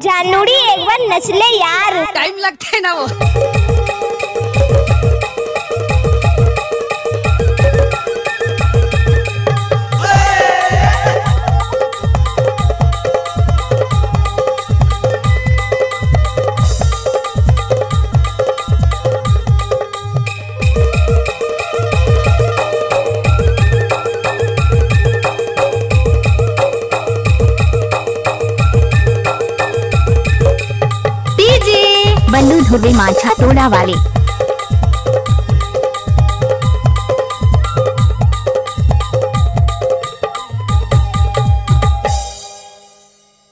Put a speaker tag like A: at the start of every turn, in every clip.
A: जानूड़ी एक बार नच ले यार,
B: टाइम लगता है ना वो।
C: बल्लू धुर्वे माछा टोला वाले।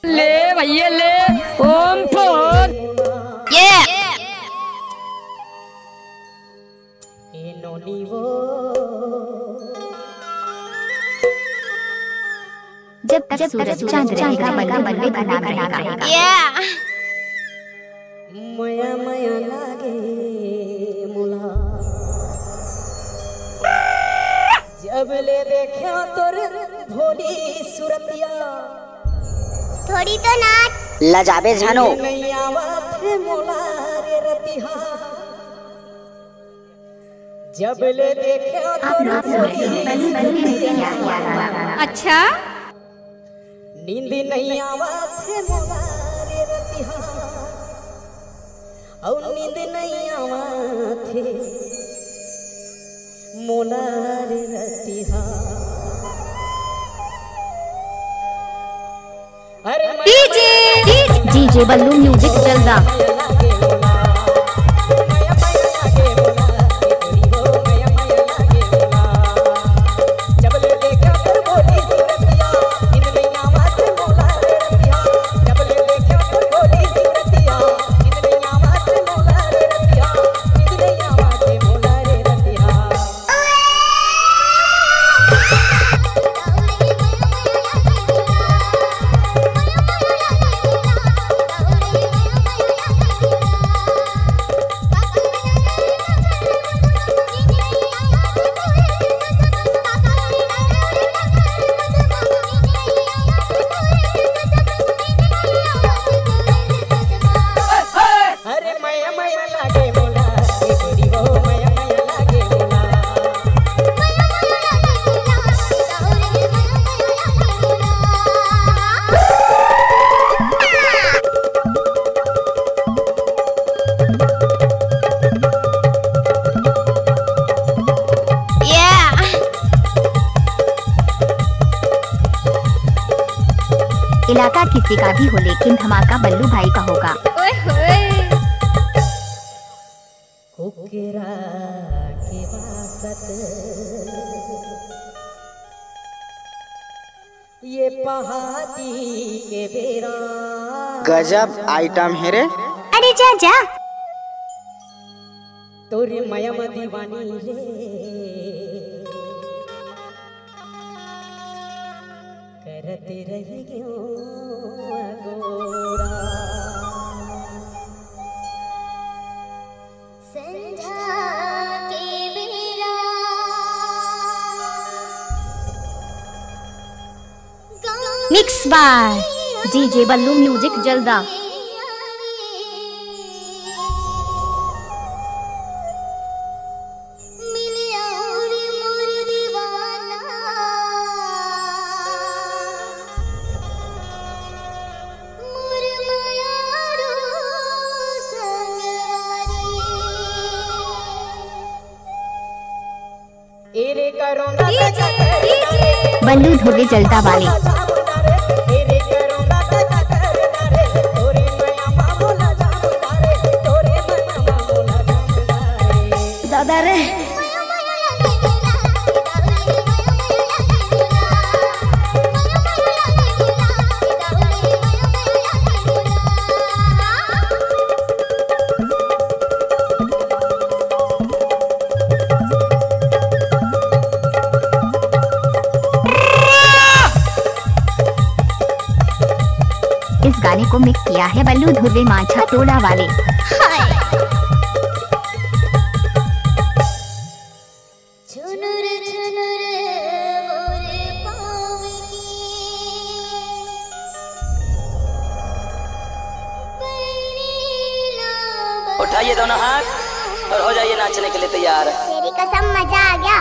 B: ले भैया ले ओम फोन
C: ये जब तक सूरज चांद रहेगा बल्लू बल्लू का नाम रहेगा।
D: मया मया लागे मुला जब ले देखा तोर भोली सूरतिया
A: थोड़ी तो नाच
E: लजाबे जानो
D: नहीं आवत मोला रे रतिहा जब ले देखा तोर
B: अच्छा
D: नींद नहीं आवत मोला रे रतिहा और नींद नहीं आवाथे मोला रे रतिहा। अरे
C: डीजे बल्लू म्यूजिक जलदा। इलाका किसी का भी हो लेकिन धमाका बल्लू भाई का होगा।
B: ओए होए
D: कुकेरा के वासत ये पहाड़ी के बेरा
E: गजब आइटम है रे।
C: अरे जा जा
D: तोरे मया में दीवानी रे करते रही क्यों गोरा
A: संध्या के बेरा
C: mix by DJ Ballu music Jalda. Ballu Dhurve Jalda वाले।
B: दादा रे
C: इस गाने को मिक्स किया है बल्लू धुर्वे माछा टोला वाले।
F: उठाइए दोनों हाथ और हो जाइए नाचने के लिए तैयार।
A: तेरी कसम मजा आ गया।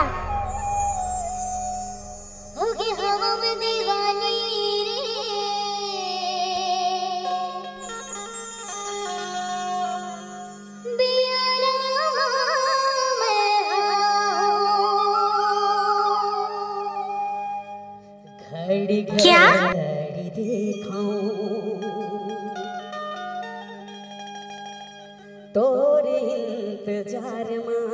A: होगी हवा में दीवानी रे,
D: घड़ी
B: क्या?
D: घड़ी देखाऊं तोरे इंतजार में,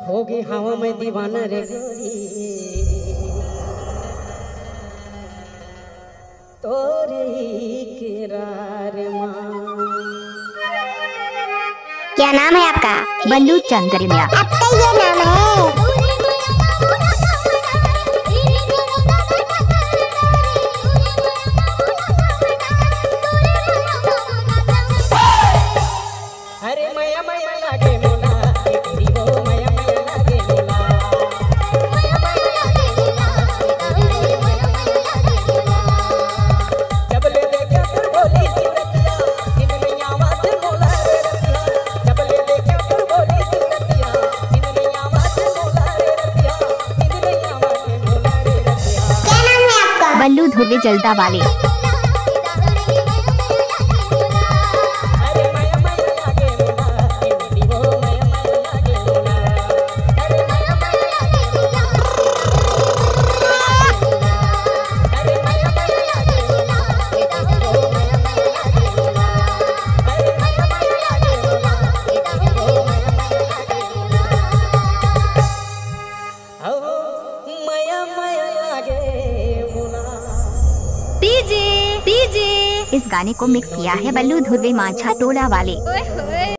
D: होगी हवा में दीवाना रे गोरी, तोरे इकरार में।
A: क्या नाम है आपका?
C: बल्लू चंद्रिया।
A: आपका ये नाम है?
D: अरे मया मया लागे मोला, तेरी वो मया मया लागे मोला, जब ले देखा फिर बोली सूरतिया, इन नैया आवाज मोला रे रतिया, जब ले देखा फिर बोली सूरतिया, इन नैया आवाज मोला रे रतिया, इन नैया आवाज मोला रे रतिया।
A: क्या नाम है आपका?
C: बल्लू धुर्वे जल्दा वाले।
D: अरे मया मया लागे मोला, तेरी वो मया मया लागे मोला, अरे मया मया लागे मोला, अरे मया मया लागे मोला, तेरी वो मया मया लागे मोला, अरे मया मया लागे मोला, तेरी वो मया मया लागे मोला, आओ मया मया लागे मोला।
B: डीजे डीजे
C: इस गाने को मिक्स किया है बल्लू धुर्वे माझा टोला वाले।
B: ओए होए